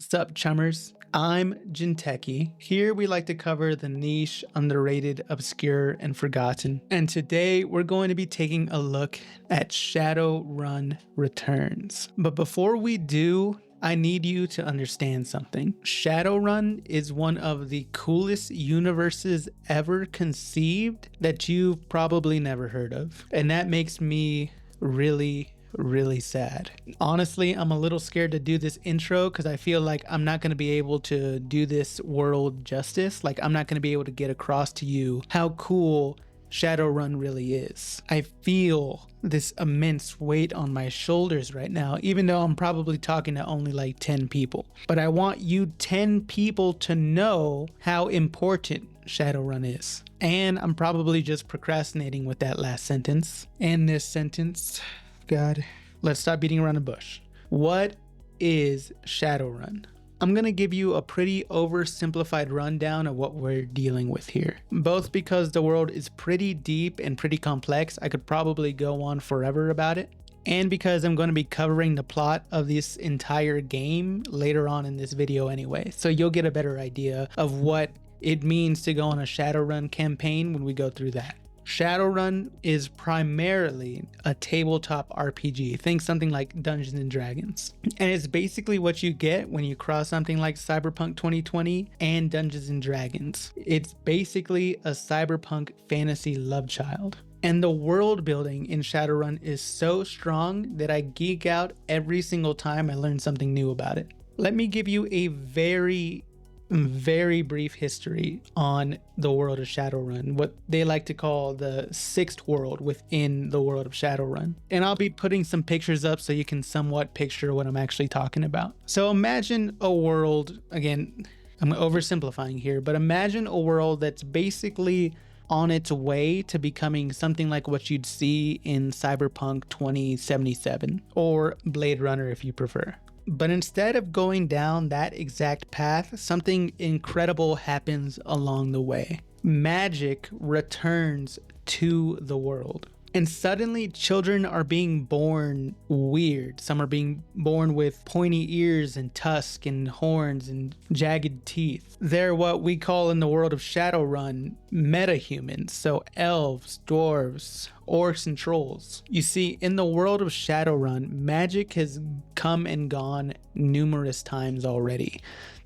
Sup chummers, I'm Jinteki. Here we like to cover the niche, underrated, obscure, and forgotten. And today we're going to be taking a look at Shadowrun Returns. But before we do, I need you to understand something. Shadowrun is one of the coolest universes ever conceived that you've probably never heard of. And that makes me really sad. Honestly, I'm a little scared to do this intro because I feel like I'm not going to be able to do this world justice. Like, I'm not going to be able to get across to you how cool Shadowrun really is. I feel this immense weight on my shoulders right now, even though I'm probably talking to only like 10 people. But I want you 10 people to know how important Shadowrun is. And I'm probably just procrastinating with that last sentence. And this sentence, God, let's stop beating around the bush. What is Shadowrun? I'm going to give you a pretty oversimplified rundown of what we're dealing with here. Both because the world is pretty deep and pretty complex, I could probably go on forever about it, and because I'm going to be covering the plot of this entire game later on in this video anyway, so you'll get a better idea of what it means to go on a Shadowrun campaign when we go through that. Shadowrun is primarily a tabletop RPG. Think something like Dungeons and Dragons. And it's basically what you get when you cross something like Cyberpunk 2020 and Dungeons and Dragons. It's basically a cyberpunk fantasy love child. And the world building in Shadowrun is so strong that I geek out every single time I learn something new about it. Let me give you a very brief history on the world of Shadowrun, what they like to call the sixth world within the world of Shadowrun. And I'll be putting some pictures up so you can somewhat picture what I'm actually talking about. So imagine a world, again, I'm oversimplifying here, but imagine a world that's basically on its way to becoming something like what you'd see in Cyberpunk 2077 or Blade Runner if you prefer. But instead of going down that exact path, something incredible happens along the way. Magic returns to the world. And suddenly children are being born weird. Some are being born with pointy ears and tusks and horns and jagged teeth. They're what we call in the world of Shadowrun metahumans. So elves, dwarves, orcs, and trolls. You see, in the world of Shadowrun, magic has come and gone numerous times already.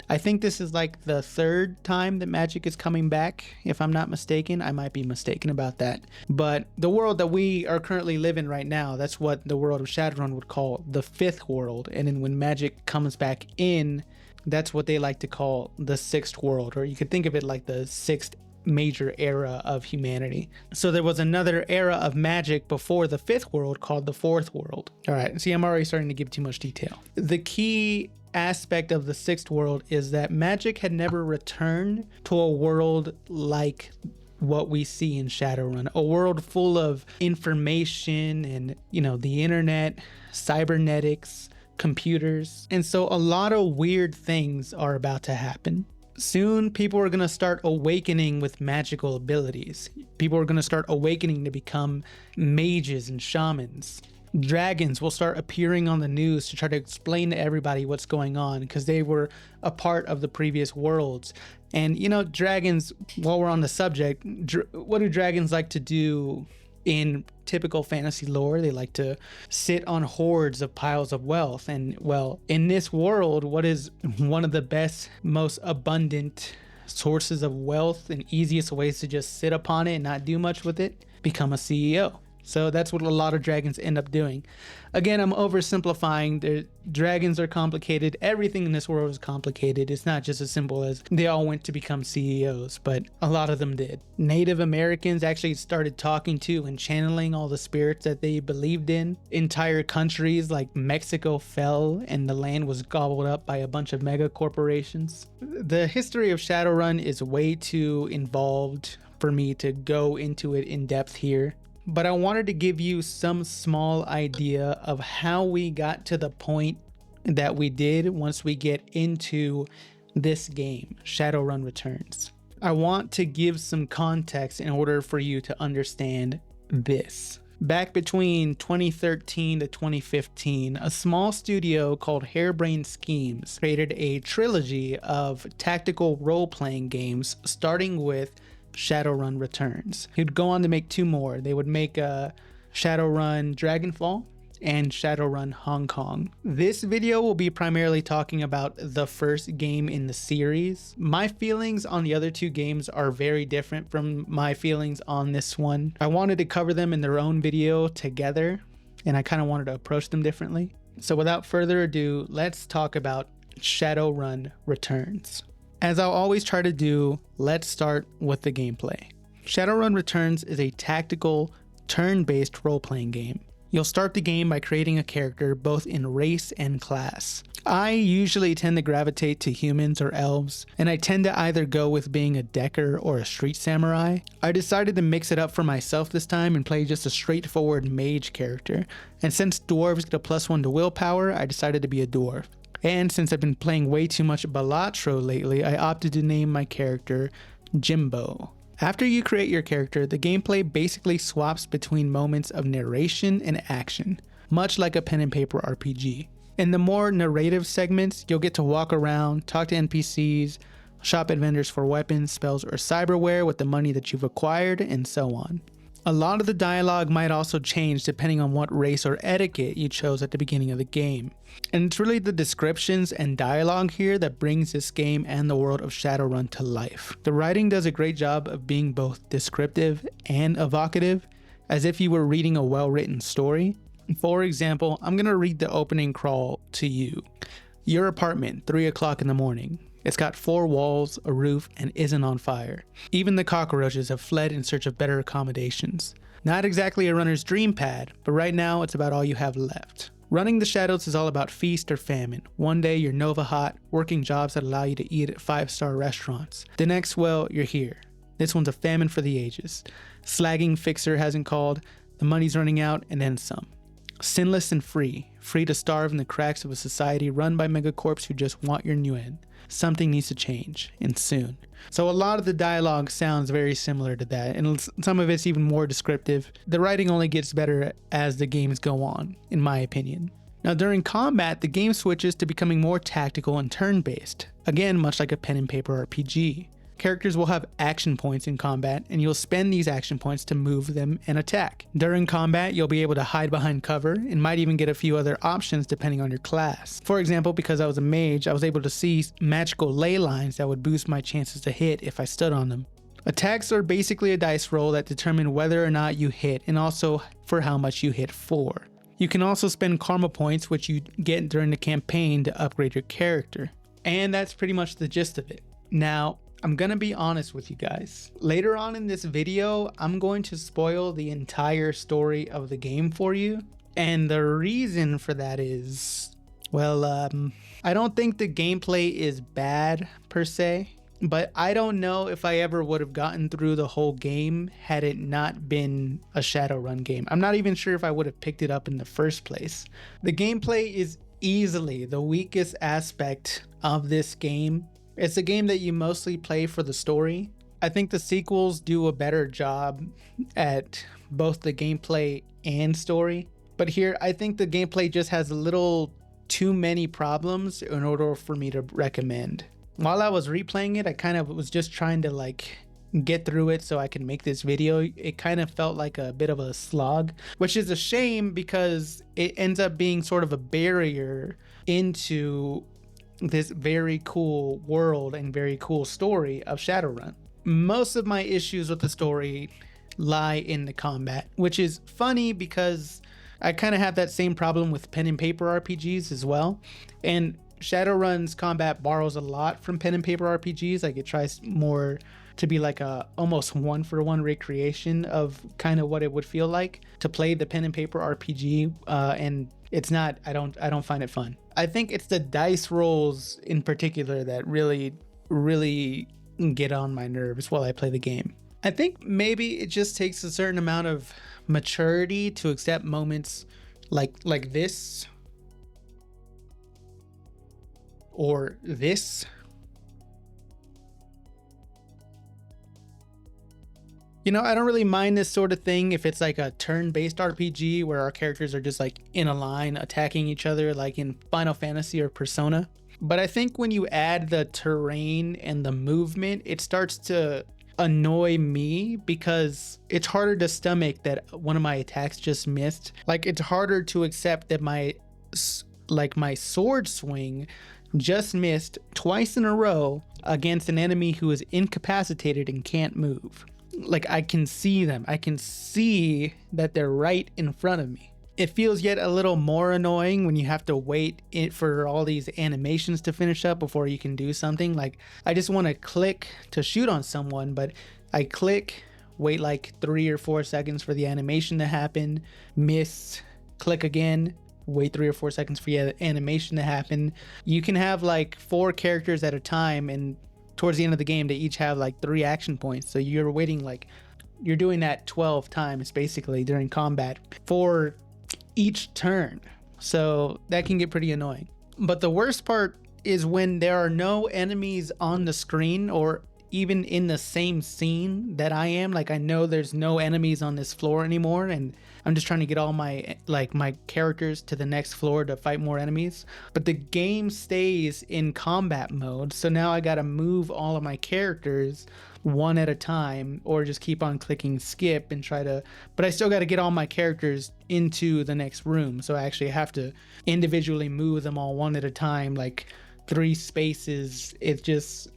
I think this is like the third time that magic is coming back, if I'm not mistaken. I might be mistaken about that. But the world that we are currently living right now, that's what the world of Shadowrun would call the fifth world. And then when magic comes back in, that's what they like to call the sixth world, or you could think of it like the sixth major era of humanity. So there was another era of magic before the fifth world called the fourth world. All right, see, I'm already starting to give too much detail. The key aspect of the sixth world is that magic had never returned to a world like what we see in Shadowrun, a world full of information and, the internet, cybernetics, computers. And so a lot of weird things are about to happen. Soon, people are going to start awakening with magical abilities. People are going to start awakening to become mages and shamans. Dragons will start appearing on the news to try to explain to everybody what's going on because they were a part of the previous worlds. And, dragons, while we're on the subject, what do dragons like to do in typical fantasy lore? They like to sit on hoards of piles of wealth. And well, in this world, what is one of the best, most abundant sources of wealth and easiest ways to just sit upon it and not do much with it? Become a CEO. So that's what a lot of dragons end up doing. Again, I'm oversimplifying. Dragons are complicated. Everything in this world is complicated. It's not just as simple as they all went to become CEOs, but a lot of them did. Native Americans actually started talking to and channeling all the spirits that they believed in. Entire countries like Mexico fell and the land was gobbled up by a bunch of megacorporations. The history of Shadowrun is way too involved for me to go into it in depth here. But I wanted to give you some small idea of how we got to the point that we did once we get into this game, Shadowrun Returns. I want to give some context in order for you to understand this. Back between 2013 to 2015, a small studio called Harebrained Schemes created a trilogy of tactical role-playing games, starting with Shadowrun Returns. He'd go on to make two more. They would make Shadowrun Dragonfall and Shadowrun Hong Kong. This video will be primarily talking about the first game in the series. My feelings on the other two games are very different from my feelings on this one. I wanted to cover them in their own video together, and I kind of wanted to approach them differently. So without further ado, let's talk about Shadowrun Returns. As I'll always try to do, let's start with the gameplay. Shadowrun Returns is a tactical, turn-based role-playing game. You'll start the game by creating a character both in race and class. I usually tend to gravitate to humans or elves, and I tend to either go with being a decker or a street samurai. I decided to mix it up for myself this time and play just a straightforward mage character, and since dwarves get a +1 to willpower, I decided to be a dwarf. And since I've been playing way too much Balatro lately, I opted to name my character Jimbo. After you create your character, the gameplay basically swaps between moments of narration and action, much like a pen and paper RPG. In the more narrative segments, you'll get to walk around, talk to NPCs, shop at vendors for weapons, spells, or cyberware with the money that you've acquired, and so on. A lot of the dialogue might also change depending on what race or etiquette you chose at the beginning of the game. And it's really the descriptions and dialogue here that brings this game and the world of Shadowrun to life. The writing does a great job of being both descriptive and evocative, as if you were reading a well-written story. For example, I'm going to read the opening crawl to you. Your apartment, 3 o'clock in the morning. It's got 4 walls, a roof, and isn't on fire. Even the cockroaches have fled in search of better accommodations. Not exactly a runner's dream pad, but right now it's about all you have left. Running the Shadows is all about feast or famine. One day you're Nova hot, working jobs that allow you to eat at 5-star restaurants. The next, well, you're here. This one's a famine for the ages. Slagging Fixer hasn't called, the money's running out, and then some. Sinless and free to starve in the cracks of a society run by megacorps who just want your nuend. Something needs to change, and soon. So a lot of the dialogue sounds very similar to that, and some of it's even more descriptive. The writing only gets better as the games go on, in my opinion. Now during combat, the game switches to becoming more tactical and turn-based. Again, much like a pen and paper RPG. Characters will have action points in combat, and you'll spend these action points to move them and attack. During combat, you'll be able to hide behind cover and might even get a few other options depending on your class. For example, because I was a mage, I was able to see magical ley lines that would boost my chances to hit if I stood on them. Attacks are basically a dice roll that determine whether or not you hit and also for how much you hit for. You can also spend karma points, which you get during the campaign, to upgrade your character. And that's pretty much the gist of it. Now, I'm gonna be honest with you guys. Later on in this video, I'm going to spoil the entire story of the game for you. And the reason for that is, well, I don't think the gameplay is bad per se, but I don't know if I ever would have gotten through the whole game had it not been a Shadowrun game. I'm not even sure if I would have picked it up in the first place. The gameplay is easily the weakest aspect of this game. It's a game that you mostly play for the story. I think the sequels do a better job at both the gameplay and story. But here, I think the gameplay just has a little too many problems in order for me to recommend. While I was replaying it, I kind of was just trying to get through it so I can make this video. It kind of felt like a bit of a slog, which is a shame because it ends up being sort of a barrier into this very cool world and very cool story of Shadowrun. Most of my issues with the story lie in the combat, which is funny because I kind of have that same problem with pen and paper RPGs as well. And Shadowrun's combat borrows a lot from pen and paper RPGs. Like, it tries more to be like a almost one-for-one recreation of kind of what it would feel like to play the pen and paper RPG, and it's not, I don't find it fun. I think it's the dice rolls in particular that really get on my nerves while I play the game. I think maybe it just takes a certain amount of maturity to accept moments like this or this. You know, I don't really mind this sort of thing if it's like a turn-based RPG where our characters are just like in a line attacking each other like in Final Fantasy or Persona. But I think when you add the terrain and the movement, it starts to annoy me because it's harder to stomach that one of my attacks just missed. Like, it's harder to accept that my sword swing just missed twice in a row against an enemy who is incapacitated and can't move. Like, I can see them. I can see that they're right in front of me. It feels yet a little more annoying when you have to wait for all these animations to finish up before you can do something. Like, I just want to click to shoot on someone, but I click, wait like 3 or 4 seconds for the animation to happen, miss, click again, wait 3 or 4 seconds for the animation to happen. You can have like 4 characters at a time, and towards the end of the game, they each have like 3 action points. So you're waiting, like, you're doing that 12 times basically during combat for each turn. So that can get pretty annoying. But the worst part is when there are no enemies on the screen or even in the same scene that I am. Like, I know there's no enemies on this floor anymore, and I'm just trying to get all my characters to the next floor to fight more enemies. But the game stays in combat mode, so now I gotta move all of my characters one at a time, or just keep on clicking skip and try to, but I still got to get all my characters into the next room. So I actually have to individually move them all one at a time, like 3 spaces. It just,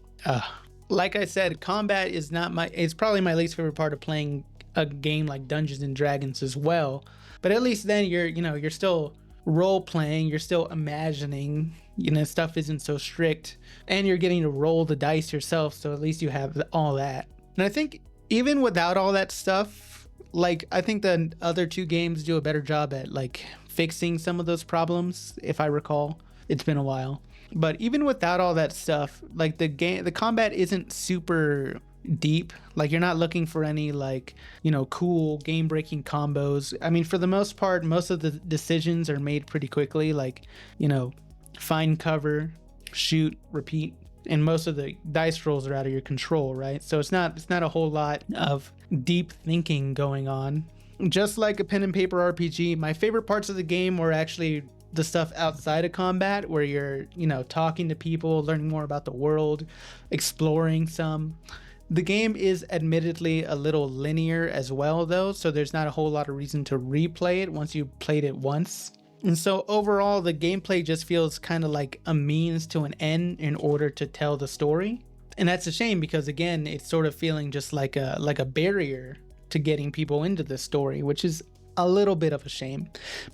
like I said, combat is not it's probably my least favorite part of playing a game like Dungeons and Dragons as well. But at least then you're still role playing, you're still imagining, stuff isn't so strict, and you're getting to roll the dice yourself, so at least you have all that. And I think even without all that stuff, like, I think the other 2 games do a better job at like fixing some of those problems, if I recall. It's been a while. But even without all that stuff, like, the combat isn't super deep. Like, you're not looking for any like, cool game breaking combos. I mean, for the most part, most of the decisions are made pretty quickly, like, find cover, shoot, repeat, and most of the dice rolls are out of your control, right? So it's not a whole lot of deep thinking going on. Just like a pen and paper RPG, my favorite parts of the game were actually the stuff outside of combat, where you're, talking to people, learning more about the world, exploring some. The game is admittedly a little linear as well, though, so there's not a whole lot of reason to replay it once you played it once. And so overall, the gameplay just feels kind of like a means to an end in order to tell the story. And that's a shame, because again, it's sort of feeling just like a barrier to getting people into the story, which is a little bit of a shame.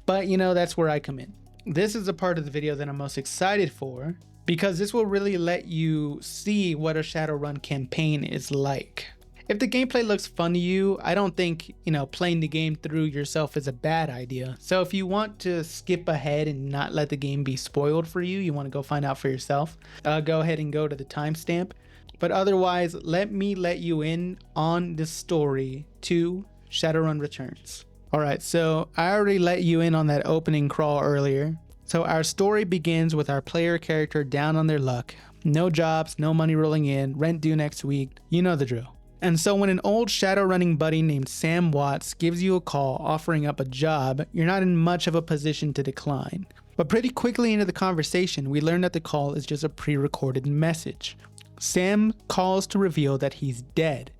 But that's where I come in. This is the part of the video that I'm most excited for, because this will really let you see what a Shadowrun campaign is like. If the gameplay looks fun to you, I don't think, playing the game through yourself is a bad idea. So if you want to skip ahead and not let the game be spoiled for you, you want to go find out for yourself, go ahead and go to the timestamp. But otherwise, let me let you in on the story to Shadowrun Returns. All right, so I already let you in on that opening crawl earlier. So our story begins with our player character down on their luck. No jobs, no money rolling in, rent due next week, you know the drill. And so when an old Shadowrunning buddy named Sam Watts gives you a call offering up a job, you're not in much of a position to decline. But pretty quickly into the conversation, we learn that the call is just a pre-recorded message. Sam calls to reveal that he's dead,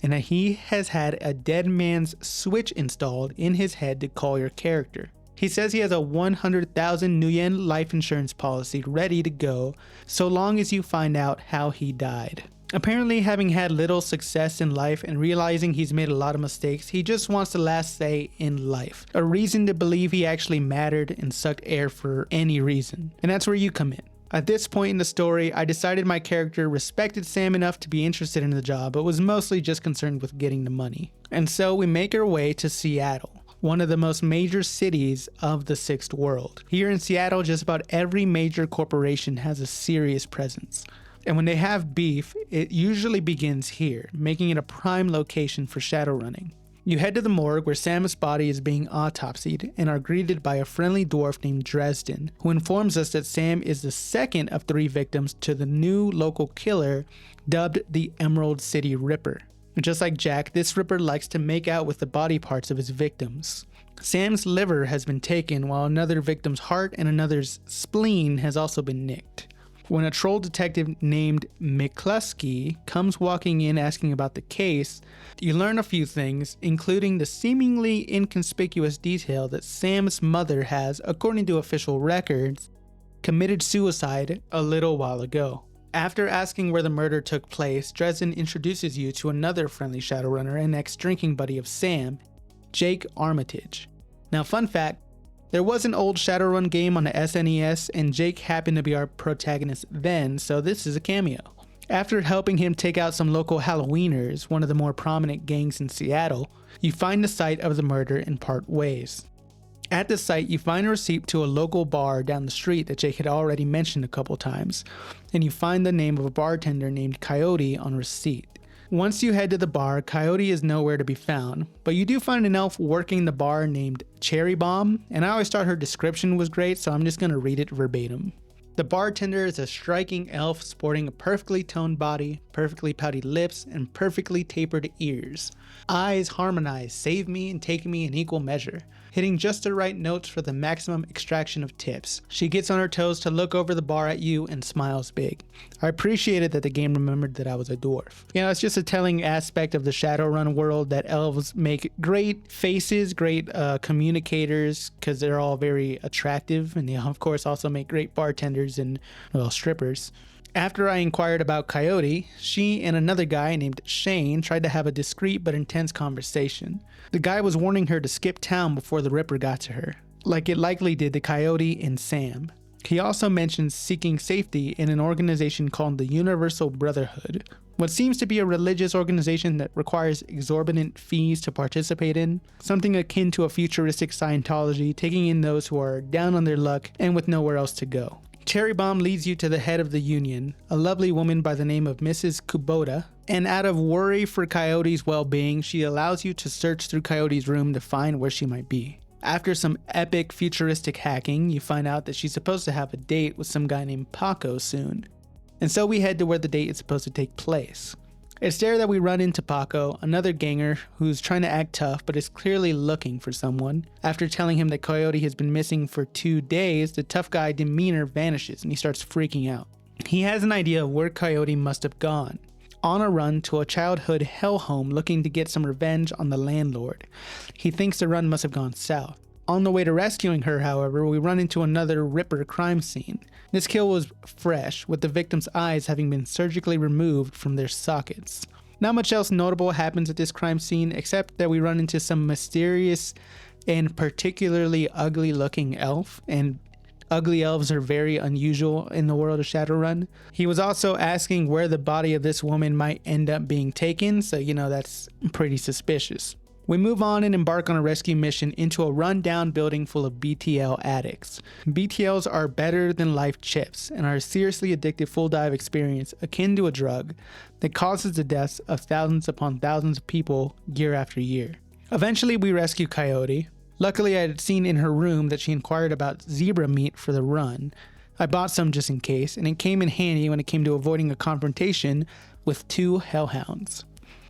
and that he has had a dead man's switch installed in his head to call your character. He says he has a 100,000 Nguyen life insurance policy ready to go, so long as you find out how he died. Apparently, having had little success in life and realizing he's made a lot of mistakes, he just wants the last say in life. A reason to believe he actually mattered and sucked air for any reason. And that's where you come in. At this point in the story, I decided my character respected Sam enough to be interested in the job, but was mostly just concerned with getting the money. And so we make our way to Seattle, one of the most major cities of the Sixth World. Here in Seattle, just about every major corporation has a serious presence. And when they have beef, it usually begins here, making it a prime location for shadowrunning. You head to the morgue where Sam's body is being autopsied and are greeted by a friendly dwarf named Dresden, who informs us that Sam is the second of 3 victims to the new local killer dubbed the Emerald City Ripper. Just like Jack, this Ripper likes to make out with the body parts of his victims. Sam's liver has been taken, while another victim's heart and another's spleen has also been nicked. When a troll detective named McCluskey comes walking in asking about the case, you learn a few things, including the seemingly inconspicuous detail that Sam's mother has, according to official records, committed suicide a little while ago. After asking where the murder took place, Dresden introduces you to another friendly Shadowrunner and ex-drinking buddy of Sam, Jake Armitage. Now, fun fact, there was an old Shadowrun game on the SNES, and Jake happened to be our protagonist then, so this is a cameo. After helping him take out some local Halloweeners, one of the more prominent gangs in Seattle, you find the site of the murder and part ways. At the site, you find a receipt to a local bar down the street that Jake had already mentioned a couple times, and you find the name of a bartender named Coyote on receipt. Once you head to the bar, Coyote is nowhere to be found, but you do find an elf working the bar named Cherry Bomb, and I always thought her description was great, so I'm just going to read it verbatim. The bartender is a striking elf sporting a perfectly toned body, perfectly pouty lips, and perfectly tapered ears. Eyes harmonize, save me and take me in equal measure, hitting just the right notes for the maximum extraction of tips. She gets on her toes to look over the bar at you and smiles big. I appreciated that the game remembered that I was a dwarf. You know, it's just a telling aspect of the Shadowrun world that elves make great faces, great communicators, because they're all very attractive, and they of course also make great bartenders and, well, strippers. After I inquired about Coyote, she and another guy named Shane tried to have a discreet but intense conversation. The guy was warning her to skip town before the Ripper got to her, like it likely did to Coyote and Sam. He also mentions seeking safety in an organization called the Universal Brotherhood, what seems to be a religious organization that requires exorbitant fees to participate in, something akin to a futuristic Scientology, taking in those who are down on their luck and with nowhere else to go. Cherry Bomb leads you to the head of the union, a lovely woman by the name of Mrs. Kubota, and out of worry for Coyote's well-being, she allows you to search through Coyote's room to find where she might be. After some epic futuristic hacking, you find out that she's supposed to have a date with some guy named Paco soon. And so we head to where the date is supposed to take place. It's there that we run into Paco, another ganger who's trying to act tough but is clearly looking for someone. After telling him that Coyote has been missing for 2 days, the tough guy demeanor vanishes and he starts freaking out. He has an idea of where Coyote must have gone. On a run to a childhood hellhome looking to get some revenge on the landlord. He thinks the run must have gone south. On the way to rescuing her, however, we run into another Ripper crime scene. This kill was fresh, with the victim's eyes having been surgically removed from their sockets. Not much else notable happens at this crime scene, except that we run into some mysterious and particularly ugly looking elf, and ugly elves are very unusual in the world of Shadowrun. He was also asking where the body of this woman might end up being taken, so you know that's pretty suspicious. We move on and embark on a rescue mission into a rundown building full of BTL addicts. BTLs are better than life chips and are a seriously addictive full dive experience akin to a drug that causes the deaths of thousands upon thousands of people year after year. Eventually we rescue Coyote. Luckily I had seen in her room that she inquired about zebra meat for the run. I bought some just in case, and it came in handy when it came to avoiding a confrontation with 2 hellhounds.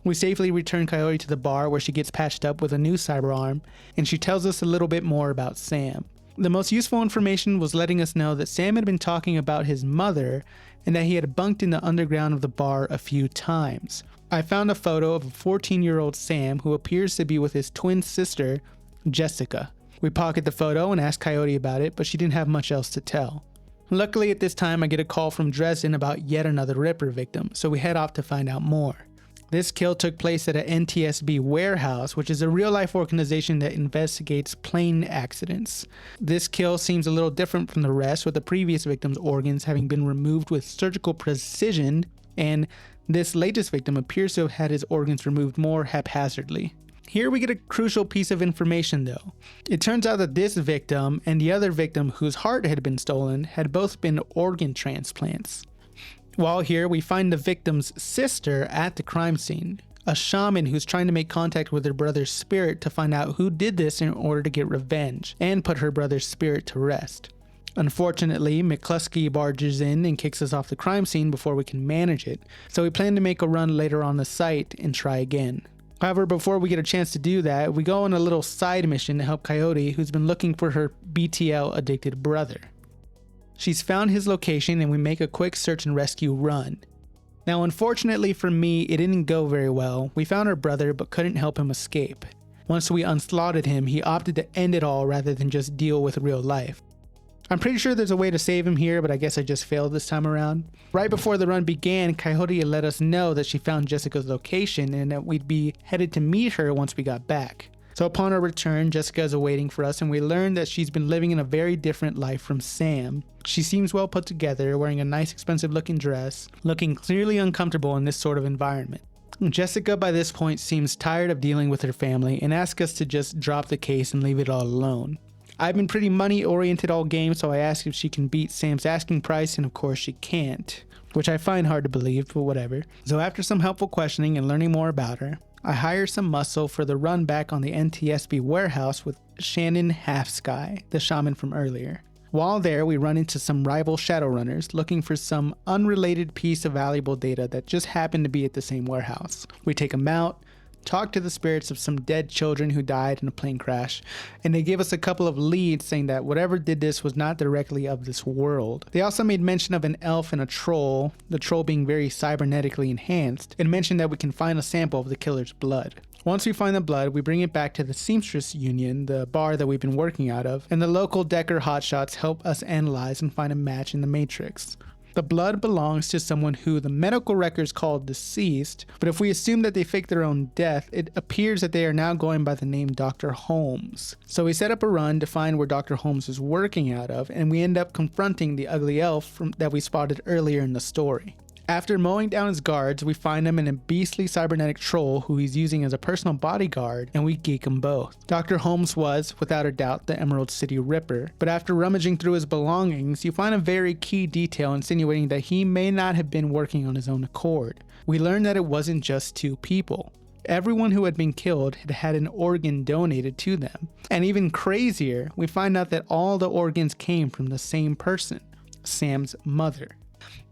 We safely return Coyote to the bar where she gets patched up with a new cyber arm, and she tells us a little bit more about Sam. The most useful information was letting us know that Sam had been talking about his mother and that he had bunked in the underground of the bar a few times. I found a photo of a 14-year-old Sam who appears to be with his twin sister, Jessica. We pocket the photo and ask Coyote about it, but she didn't have much else to tell. Luckily at this time I get a call from Dresden about yet another Ripper victim, so we head off to find out more. This kill took place at a NTSB warehouse, which is a real-life organization that investigates plane accidents. This kill seems a little different from the rest, with the previous victim's organs having been removed with surgical precision, and this latest victim appears to have had his organs removed more haphazardly. Here we get a crucial piece of information though. It turns out that this victim and the other victim whose heart had been stolen had both been organ transplants. While here, we find the victim's sister at the crime scene, a shaman who's trying to make contact with her brother's spirit to find out who did this in order to get revenge and put her brother's spirit to rest. Unfortunately, McCluskey barges in and kicks us off the crime scene before we can manage it, so we plan to make a run later on the site and try again. However, before we get a chance to do that, we go on a little side mission to help Coyote, who's been looking for her BTL addicted brother. She's found his location and we make a quick search and rescue run. Now, unfortunately for me, it didn't go very well. We found her brother but couldn't help him escape. Once we unslotted him, he opted to end it all rather than just deal with real life. I'm pretty sure there's a way to save him here, but I guess I just failed this time around. Right before the run began, Coyote let us know that she found Jessica's location and that we'd be headed to meet her once we got back. So upon our return, Jessica is awaiting for us and we learn that she's been living in a very different life from Sam. She seems well put together, wearing a nice expensive looking dress, looking clearly uncomfortable in this sort of environment. Jessica by this point seems tired of dealing with her family and asks us to just drop the case and leave it all alone. I've been pretty money oriented all game, so I ask if she can beat Sam's asking price, and of course she can't, which I find hard to believe, but whatever. So after some helpful questioning and learning more about her, I hire some muscle for the run back on the NTSB warehouse with Shannon Halfsky, the shaman from earlier. While there, we run into some rival Shadowrunners looking for some unrelated piece of valuable data that just happened to be at the same warehouse. We take them out, talk to the spirits of some dead children who died in a plane crash, and they give us a couple of leads saying that whatever did this was not directly of this world. They also made mention of an elf and a troll, the troll being very cybernetically enhanced, and mentioned that we can find a sample of the killer's blood. Once we find the blood, we bring it back to the Seamstress Union, the bar that we've been working out of, and the local Decker hotshots help us analyze and find a match in the matrix. The blood belongs to someone who the medical records called deceased, but if we assume that they faked their own death, it appears that they are now going by the name Dr. Holmes. So we set up a run to find where Dr. Holmes is working out of, and we end up confronting the ugly elf that we spotted earlier in the story. After mowing down his guards, we find him in a beastly cybernetic troll who he's using as a personal bodyguard, and we geek them both. Dr. Holmes was, without a doubt, the Emerald City Ripper, but after rummaging through his belongings, you find a very key detail insinuating that he may not have been working on his own accord. We learn that it wasn't just two people. Everyone who had been killed had had an organ donated to them. And even crazier, we find out that all the organs came from the same person, Sam's mother.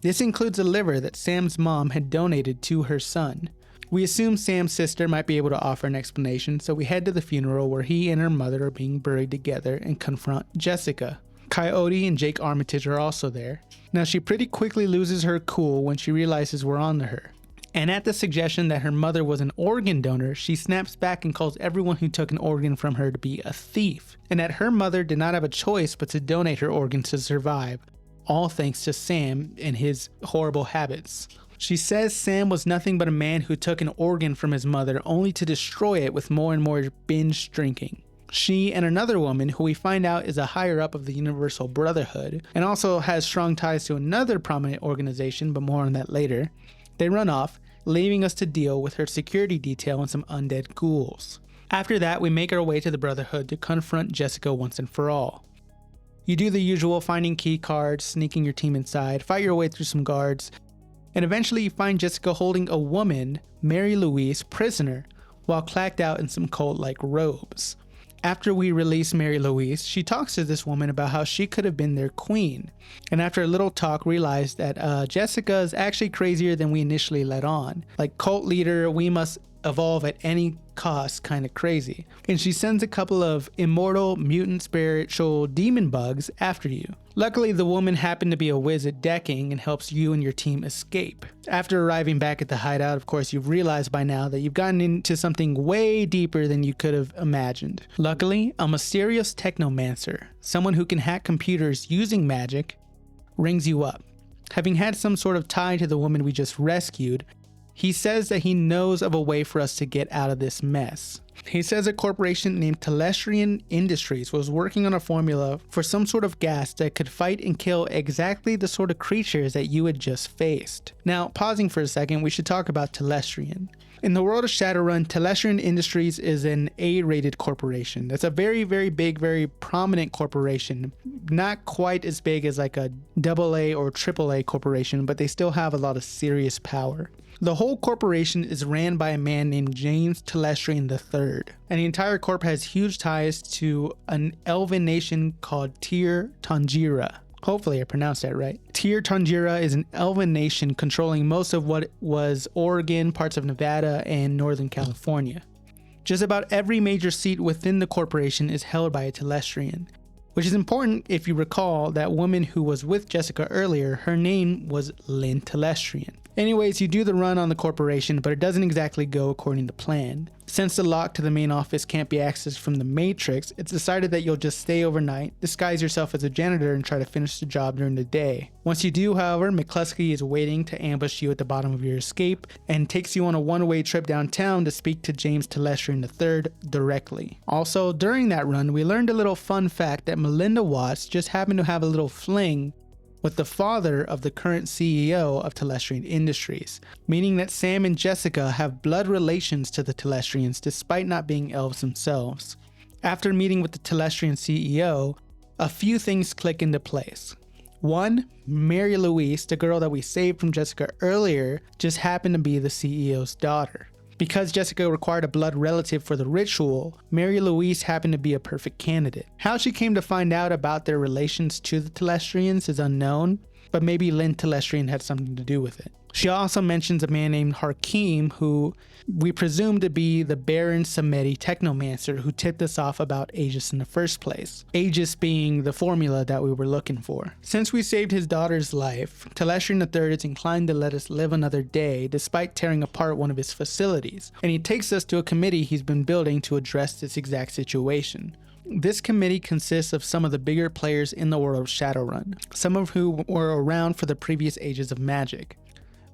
This includes a liver that Sam's mom had donated to her son. We assume Sam's sister might be able to offer an explanation, so we head to the funeral where he and her mother are being buried together and confront Jessica. Coyote and Jake Armitage are also there. Now she pretty quickly loses her cool when she realizes we're on to her. And at the suggestion that her mother was an organ donor, she snaps back and calls everyone who took an organ from her to be a thief, and that her mother did not have a choice but to donate her organs to survive. All thanks to Sam and his horrible habits. She says Sam was nothing but a man who took an organ from his mother only to destroy it with more and more binge drinking. She and another woman, who we find out is a higher up of the Universal Brotherhood, and also has strong ties to another prominent organization, but more on that later, they run off, leaving us to deal with her security detail and some undead ghouls. After that, we make our way to the Brotherhood to confront Jessica once and for all. You do the usual finding key cards, sneaking your team inside, fight your way through some guards, and eventually you find Jessica holding a woman, Mary Louise, prisoner, while clacked out in some cult-like robes. After we release Mary Louise, she talks to this woman about how she could have been their queen, and after a little talk realized that Jessica is actually crazier than we initially let on. Like cult leader, we must evolve at any cost kind of crazy. And she sends a couple of immortal mutant spiritual demon bugs after you. Luckily, the woman happened to be a whiz at decking and helps you and your team escape. After arriving back at the hideout, of course, you've realized by now that you've gotten into something way deeper than you could have imagined. Luckily, a mysterious technomancer, someone who can hack computers using magic, rings you up. Having had some sort of tie to the woman we just rescued, he says that he knows of a way for us to get out of this mess. He says a corporation named Telestrian Industries was working on a formula for some sort of gas that could fight and kill exactly the sort of creatures that you had just faced. Now, pausing for a second, we should talk about Telestrian. In the world of Shadowrun, Telestrian Industries is an A-rated corporation. That's a very, very big, very prominent corporation. Not quite as big as like a AA or AAA corporation, but they still have a lot of serious power. The whole corporation is ran by a man named James Telestrian III, and the entire corp has huge ties to an elven nation called Tir Tangira. Hopefully I pronounced that right. Tir Tangira is an elven nation controlling most of what was Oregon, parts of Nevada, and Northern California. Just about every major seat within the corporation is held by a Telestrian, which is important if you recall that woman who was with Jessica earlier, her name was Lynn Telestrian. Anyways, you do the run on the corporation, but it doesn't exactly go according to plan. Since the lock to the main office can't be accessed from the Matrix, it's decided that you'll just stay overnight, disguise yourself as a janitor, and try to finish the job during the day. Once you do, however, McCluskey is waiting to ambush you at the bottom of your escape and takes you on a one-way trip downtown to speak to James Telestrian III directly. Also, during that run, we learned a little fun fact that Melinda Watts just happened to have a little fling with the father of the current CEO of Telestrian Industries, meaning that Sam and Jessica have blood relations to the Telestrians despite not being elves themselves. After meeting with the Telestrian CEO, a few things click into place. One, Mary Louise, the girl that we saved from Jessica earlier, just happened to be the CEO's daughter. Because Jessica required a blood relative for the ritual, Mary Louise happened to be a perfect candidate. How she came to find out about their relations to the Telestrians is unknown, but maybe Lynn Telestrian had something to do with it. She also mentions a man named Hakeem, who we presume to be the Baron Samedi technomancer who tipped us off about Aegis in the first place. Aegis being the formula that we were looking for. Since we saved his daughter's life, Telestrian III is inclined to let us live another day despite tearing apart one of his facilities, and he takes us to a committee he's been building to address this exact situation. This committee consists of some of the bigger players in the world of Shadowrun, some of who were around for the previous ages of Magic.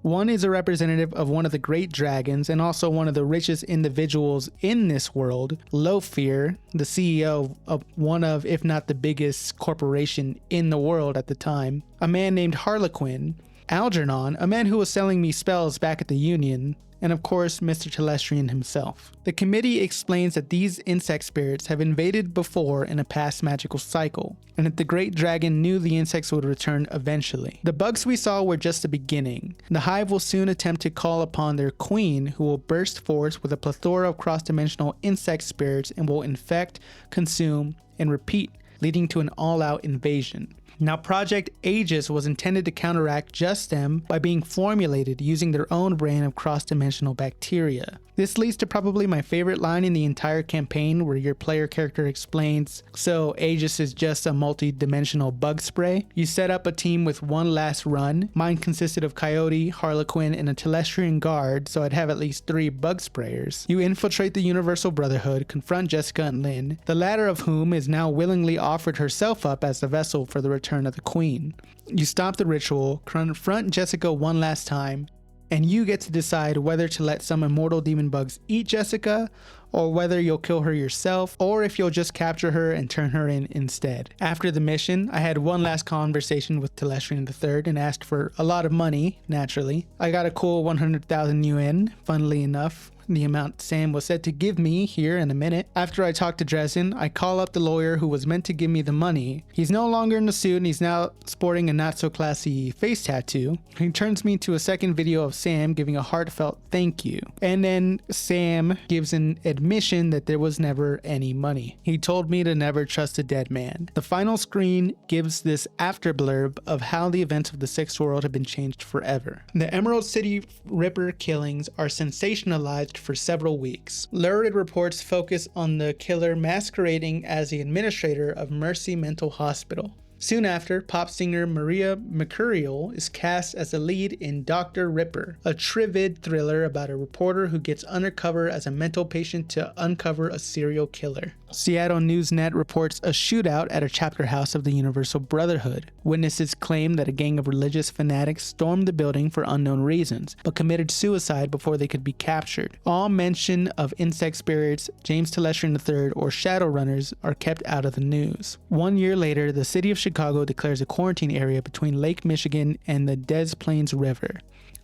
One is a representative of one of the great dragons and also one of the richest individuals in this world, Lofear, the CEO of one of, if not the biggest corporation in the world at the time, a man named Harlequin, Algernon, a man who was selling me spells back at the Union, and of course Mr. Telestrian himself. The committee explains that these insect spirits have invaded before in a past magical cycle, and that the great dragon knew the insects would return eventually. The bugs we saw were just the beginning. The hive will soon attempt to call upon their queen, who will burst forth with a plethora of cross-dimensional insect spirits and will infect, consume, and repeat, leading to an all-out invasion. Now, Project Aegis was intended to counteract just them by being formulated using their own brand of cross-dimensional bacteria. This leads to probably my favorite line in the entire campaign, where your player character explains, "So Aegis is just a multi-dimensional bug spray?" You set up a team with one last run. Mine consisted of Coyote, Harlequin, and a Telestrian guard, so I'd have at least 3 bug sprayers. You infiltrate the Universal Brotherhood, confront Jessica and Lynn, the latter of whom is now willingly offered herself up as the vessel for the return of the Queen. You stop the ritual, confront Jessica one last time, and you get to decide whether to let some immortal demon bugs eat Jessica, or whether you'll kill her yourself, or if you'll just capture her and turn her in instead. After the mission, I had one last conversation with Telestrian III and asked for a lot of money, naturally. I got a cool 100,000 UN, funnily enough, the amount Sam was said to give me here in a minute. After I talked to Dresden, I call up the lawyer who was meant to give me the money. He's no longer in the suit and he's now sporting a not so classy face tattoo. He turns me to a second video of Sam giving a heartfelt thank you. And then Sam gives an admission that there was never any money. He told me to never trust a dead man. The final screen gives this after blurb of how the events of the Sixth World have been changed forever. The Emerald City Ripper killings are sensationalized for several weeks. Lurid reports focus on the killer masquerading as the administrator of Mercy Mental Hospital. Soon after, pop singer Maria Mercurial is cast as the lead in Dr. Ripper, a trivid thriller about a reporter who gets undercover as a mental patient to uncover a serial killer. Seattle Newsnet reports a shootout at a chapter house of the Universal Brotherhood. Witnesses claim that a gang of religious fanatics stormed the building for unknown reasons, but committed suicide before they could be captured. All mention of insect spirits, James Telestrian III, or Shadowrunners are kept out of the news. 1 year later, the city of Chicago declares a quarantine area between Lake Michigan and the Des Plaines River.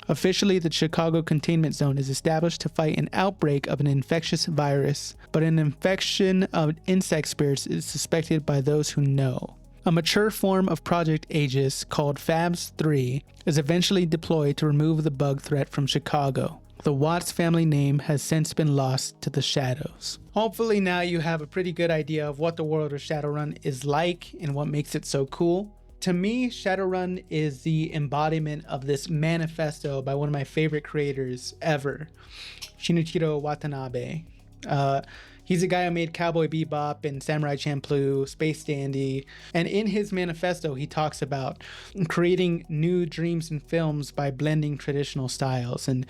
Officially, the Chicago Containment Zone is established to fight an outbreak of an infectious virus, but an infection of insect spirits is suspected by those who know. A mature form of Project Aegis, called Fabs 3, is eventually deployed to remove the bug threat from Chicago. The Watts family name has since been lost to the shadows. Hopefully now you have a pretty good idea of what the world of Shadowrun is like and what makes it so cool. To me, Shadowrun is the embodiment of this manifesto by one of my favorite creators ever, Shinichiro Watanabe. He's a guy who made Cowboy Bebop and Samurai Champloo, Space Dandy, and in his manifesto he talks about creating new dreams and films by blending traditional styles, and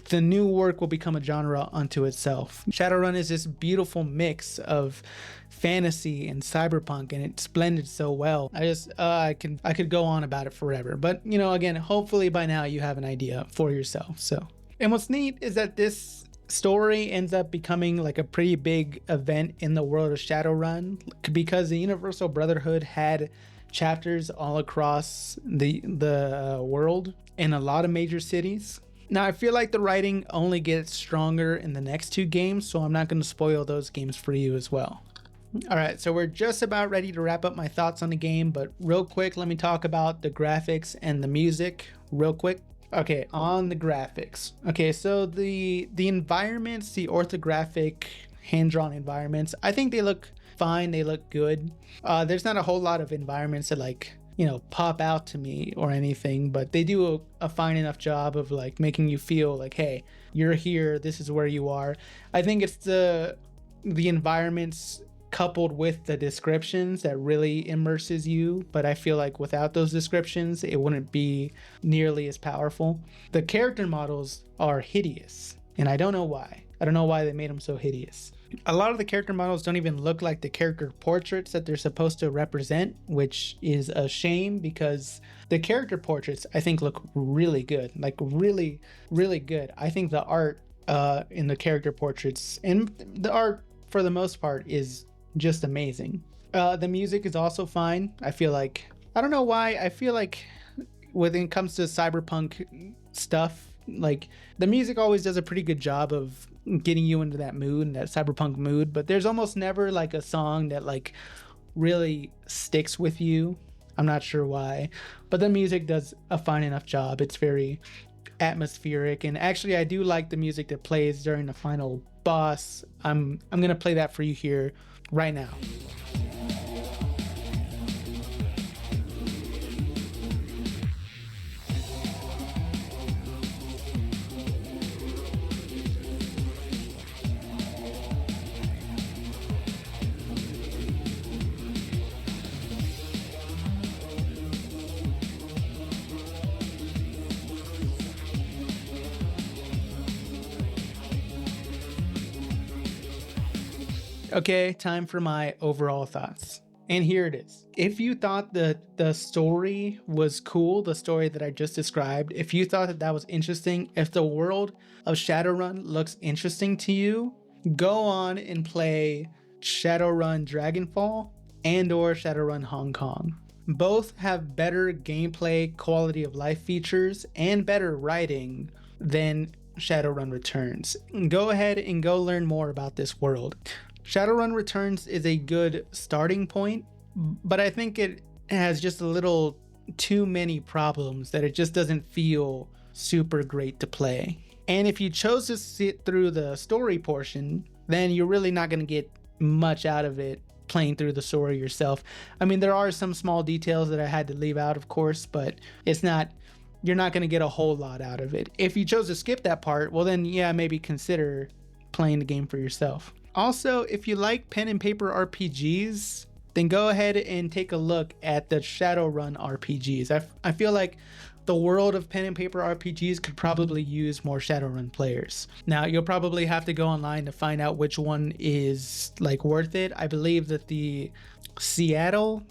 the new work will become a genre unto itself. Shadowrun is this beautiful mix of fantasy and cyberpunk, and it's blended so well. I could go on about it forever, but you know, again, hopefully by now you have an idea for yourself. So, and what's neat is that this story ends up becoming like a pretty big event in the world of Shadowrun, because the Universal Brotherhood had chapters all across the world in a lot of major cities. Now, I feel like the writing only gets stronger in the next two games, so I'm not going to spoil those games for you as well. All right, so we're just about ready to wrap up my thoughts on the game, but real quick, let me talk about the graphics and the music real quick. Okay, on the graphics. Okay, so the environments, the orthographic hand-drawn environments, I think they look fine, they look good. There's not a whole lot of environments that like, you know, pop out to me or anything, but they do a fine enough job of like making you feel like, hey, you're here, this is where you are. I think it's the environments coupled with the descriptions that really immerses you, but I feel like without those descriptions it wouldn't be nearly as powerful. The character models are hideous, and I don't know why. I don't know why they made them so hideous. A lot of the character models don't even look like the character portraits that they're supposed to represent, which is a shame, because the character portraits I think look really good, like really, really good. I think the art in the character portraits, and the art for the most part, is just amazing. The music is also fine. I feel like, I don't know why, I feel like when it comes to cyberpunk stuff, like the music always does a pretty good job of getting you into that mood, that cyberpunk mood, but there's almost never like a song that like really sticks with you. I'm not sure why, but the music does a fine enough job. It's very atmospheric, and actually I do like the music that plays during the final boss. I'm gonna play that for you here right now. Okay, time for my overall thoughts. And here it is. If you thought that the story was cool, the story that I just described, if you thought that that was interesting, if the world of Shadowrun looks interesting to you, go on and play Shadowrun Dragonfall and or Shadowrun Hong Kong. Both have better gameplay, quality of life features, and better writing than Shadowrun Returns. Go ahead and go learn more about this world. Shadowrun Returns is a good starting point, but I think it has just a little too many problems that it just doesn't feel super great to play. And if you chose to sit through the story portion, then you're really not going to get much out of it playing through the story yourself. I mean, there are some small details that I had to leave out, of course, but you're not going to get a whole lot out of it. If you chose to skip that part, well then yeah, maybe consider playing the game for yourself. Also, if you like pen and paper RPGs, then go ahead and take a look at the Shadowrun RPGs. I feel like the world of pen and paper RPGs could probably use more Shadowrun players. Now, you'll probably have to go online to find out which one is like worth it. I believe that the Seattle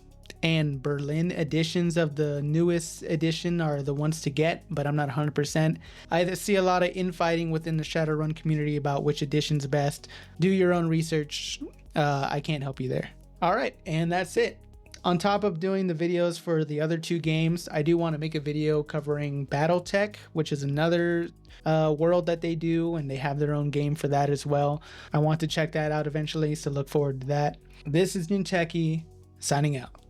and Berlin editions of the newest edition are the ones to get, but I'm not 100%. I see a lot of infighting within the Shadowrun community about which edition's best. Do your own research. I can't help you there. All right, and that's it. On top of doing the videos for the other two games, I do want to make a video covering Battletech, which is another world that they do, and they have their own game for that as well. I want to check that out eventually, so look forward to that. This is Jinteki, signing out.